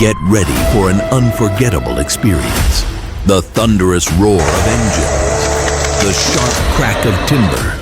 Get ready for an unforgettable experience. The thunderous roar of engines, the sharp crack of timber,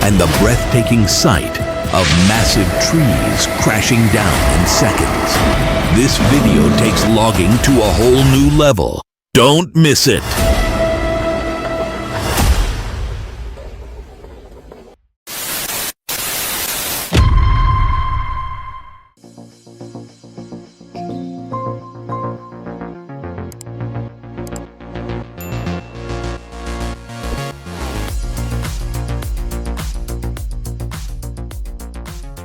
and the breathtaking sight of massive trees crashing down in seconds. This video takes logging to a whole new level. Don't miss it.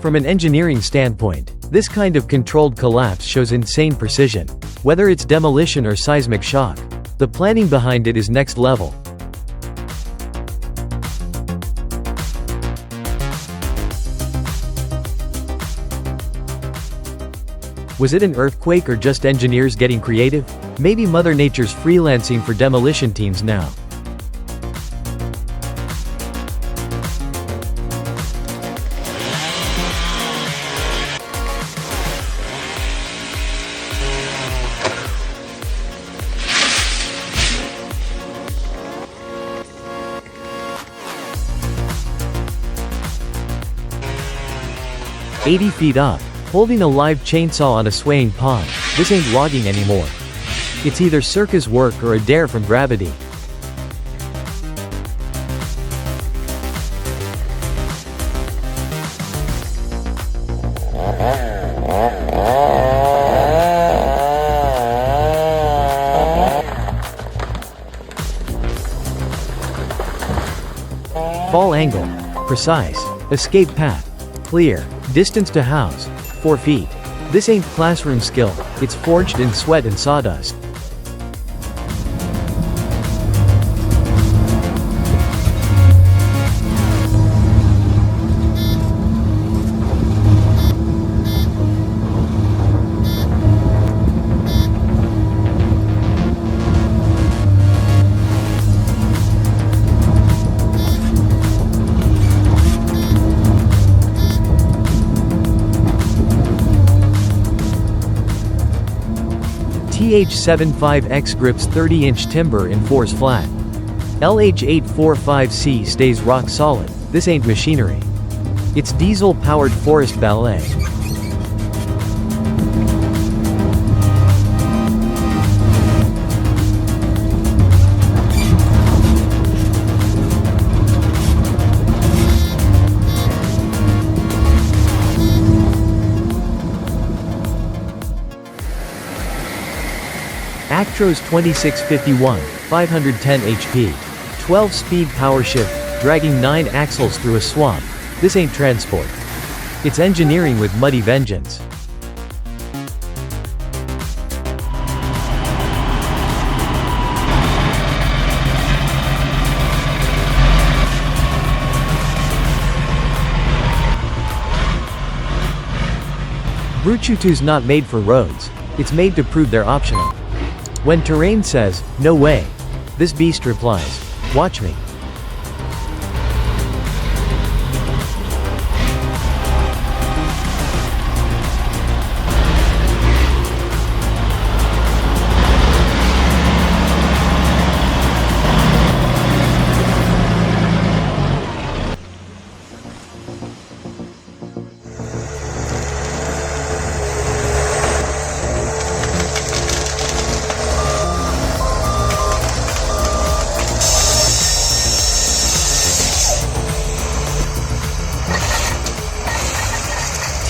From an engineering standpoint, this kind of controlled collapse shows insane precision. Whether it's demolition or seismic shock, the planning behind it is next level. Was it an earthquake or just engineers getting creative? Maybe Mother Nature's freelancing for demolition teams now. "80 feet up, holding a live chainsaw on a swaying pond. This ain't logging anymore. It's either circus work or a dare from gravity." Fall angle, precise. Escape path, clear. Distance to house, 4 feet. This ain't classroom skill, it's forged in sweat and sawdust. TH75X grips 30-inch timber in force flat. LH845C stays rock solid. This ain't machinery. It's diesel-powered forest ballet. Actros 2651, 510 HP. 12-speed power shift, dragging 9 axles through a swamp. This ain't transport. It's engineering with muddy vengeance. Bruchutu's not made for roads. It's made to prove they're optional. When terrain says, "No way," this beast replies, "Watch me."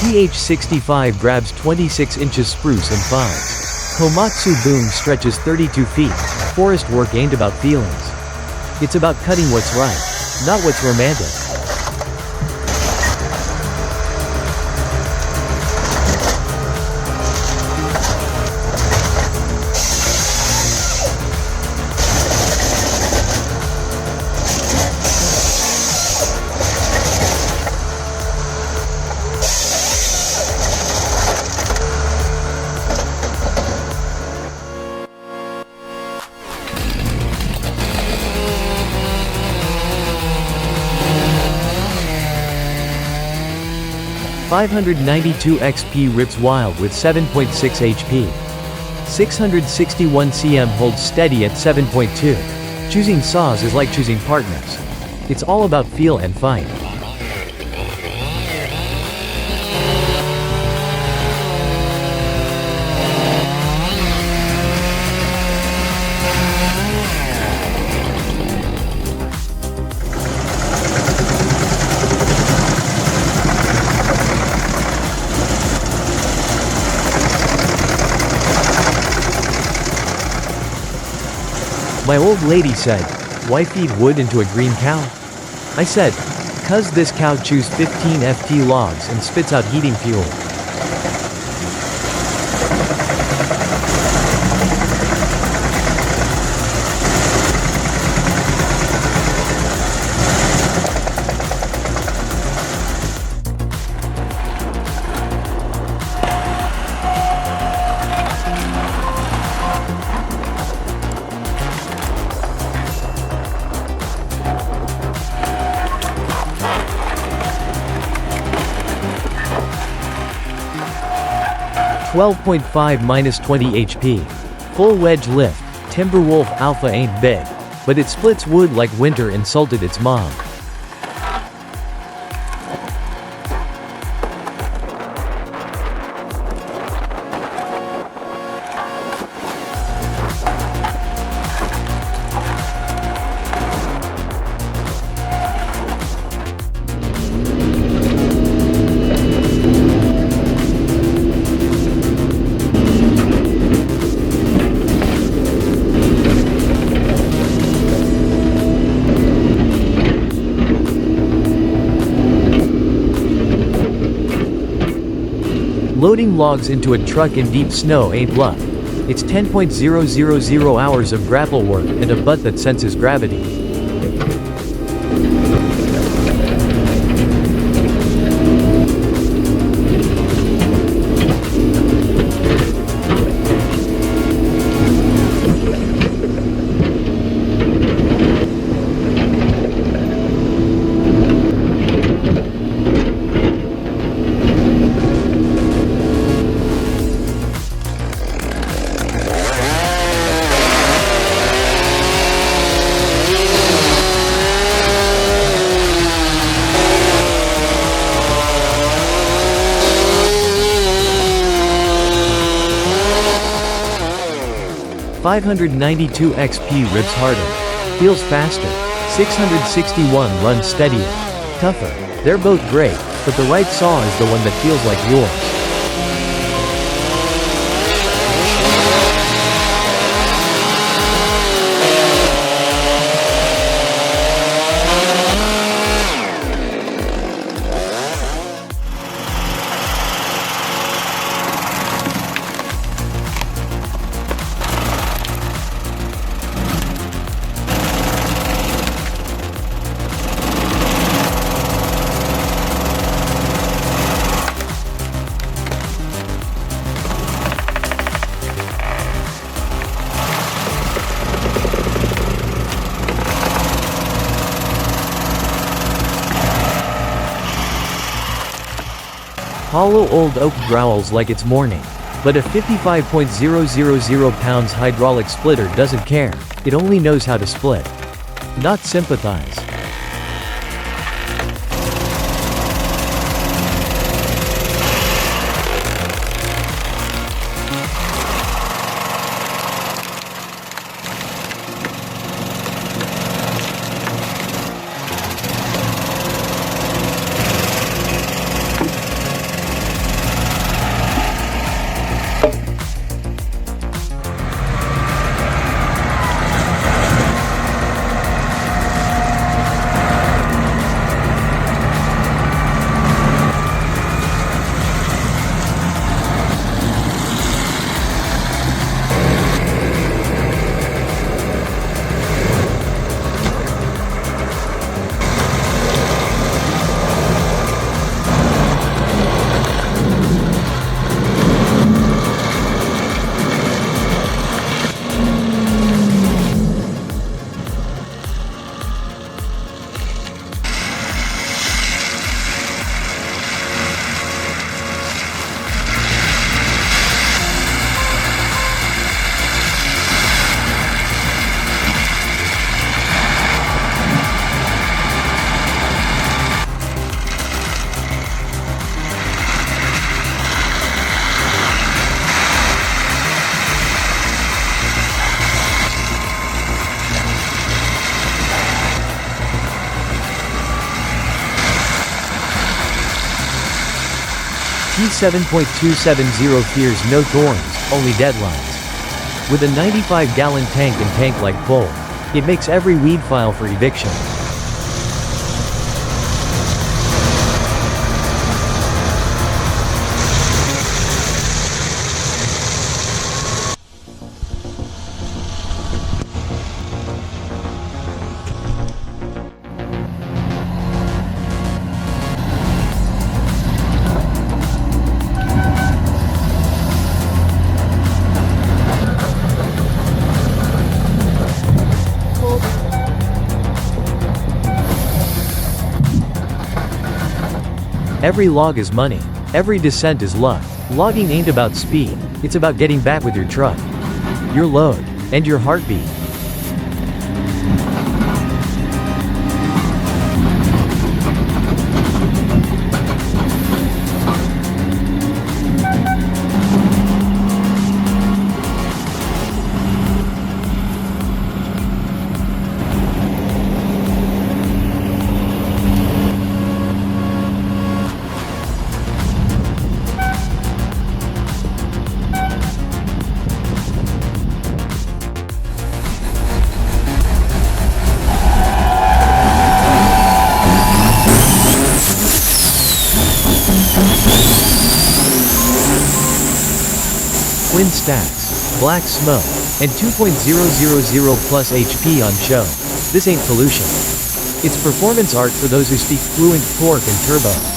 TH65 grabs 26 inches spruce and finds. Komatsu boom stretches 32 feet. Forest work ain't about feelings. It's about cutting what's right, not what's romantic. $592 XP rips wild with 7.6 HP. 661 cm holds steady at 7.2. Choosing saws is like choosing partners. It's all about feel and fight. My old lady said, "Why feed wood into a green cow?" I said, "'Cause this cow chews 15 FT logs and spits out heating fuel." (12.5–20 HP). Full wedge lift. Timberwolf Alpha ain't big, but it splits wood like winter insulted its mom. Loading logs into a truck in deep snow ain't luck. It's 10.000 hours of grapple work and a butt that senses gravity. (592 XP rips harder. Feels faster. 661 runs steadier. Tougher. They're both great, but the right saw is the one that feels like yours. Hollow old oak growls like it's morning. But a 55.000 pounds hydraulic splitter doesn't care, it only knows how to split. Not sympathize. 37.270 fears no thorns, only deadlines. With a 95-gallon tank and tank-like pole, it makes every weed file for eviction. Every log is money. Every descent is luck. Logging ain't about speed, it's about getting back with your truck, your load, and your heartbeat. Twin stacks, black smoke, and 2.000 plus HP on show. This ain't pollution. It's performance art for those who speak fluent torque and turbo.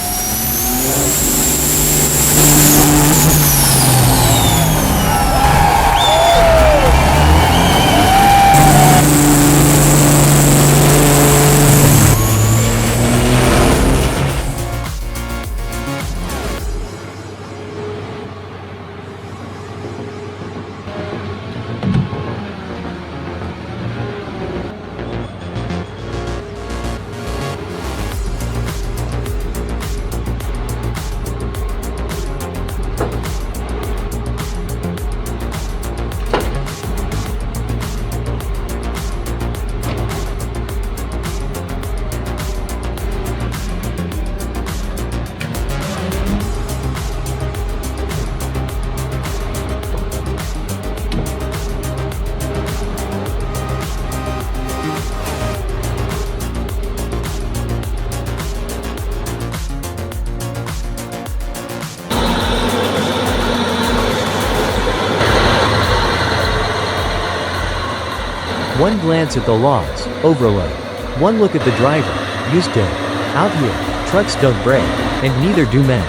One glance at the logs, overload. One look at the driver, used to. Out here, trucks don't break, and neither do men.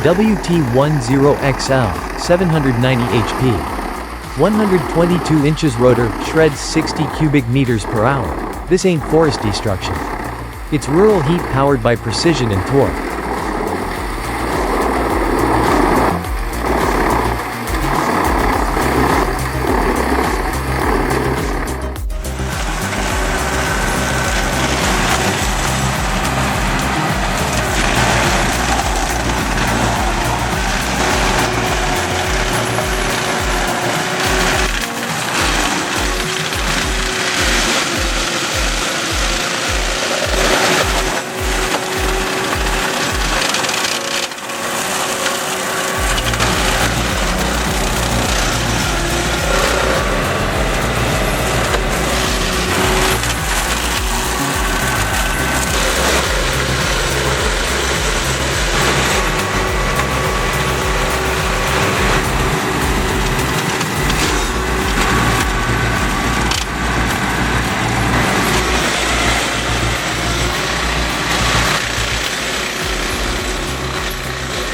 WT10XL, 790 HP. 122 inches rotor, shreds 60 cubic meters per hour. This ain't forest destruction. It's rural heat powered by precision and torque.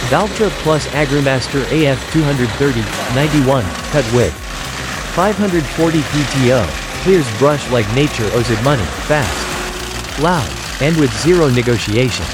Valtra Plus AgriMaster AF230, 91, cut width. 540 PTO, clears brush like nature owes it money, fast, loud, and with zero negotiation.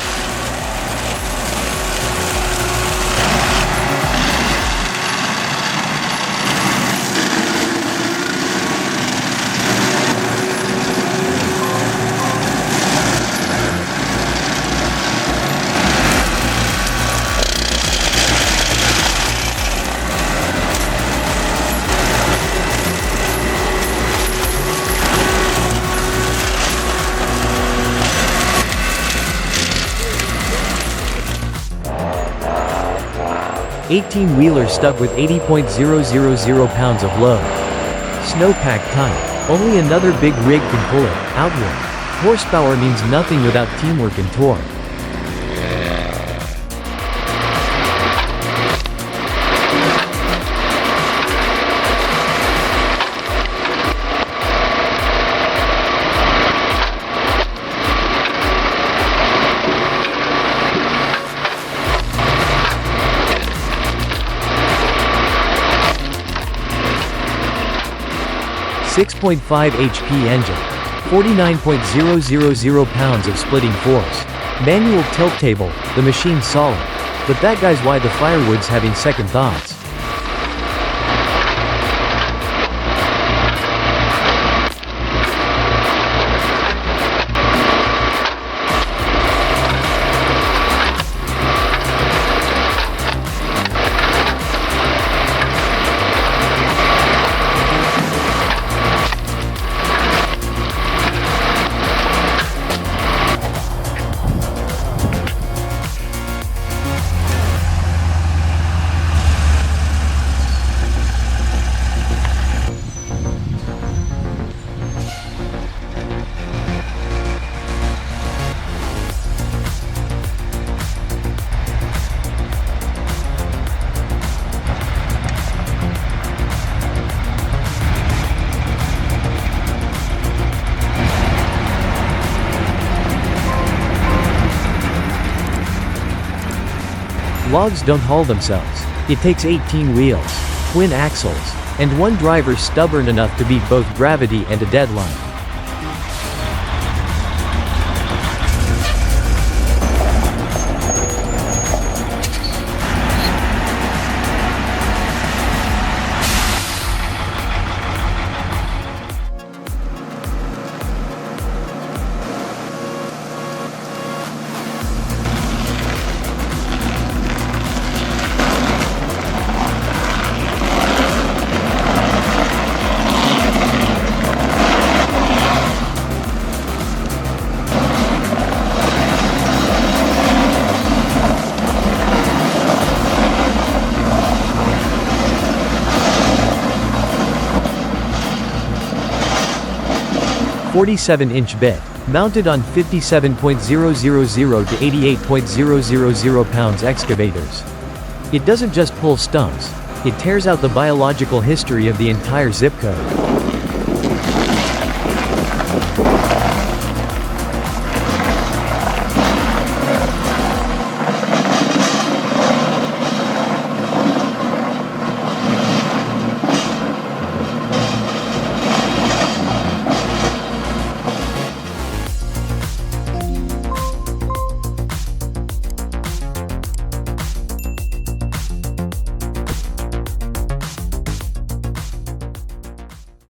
Eighteen-wheeler stuck with 80.000 pounds of load. Snowpack tight. Only another big rig can pull it, outward. Horsepower means nothing without teamwork and torque. .5 HP engine. 49.000 pounds of splitting force. Manual tilt table, the machine's solid. But that guy's why the firewood's having second thoughts. Logs don't haul themselves. It takes 18 wheels, twin axles, and one driver stubborn enough to beat both gravity and a deadline. .47-inch bit, mounted on 57.000 to 88.000 pounds excavators. It doesn't just pull stumps, it tears out the biological history of the entire zip code.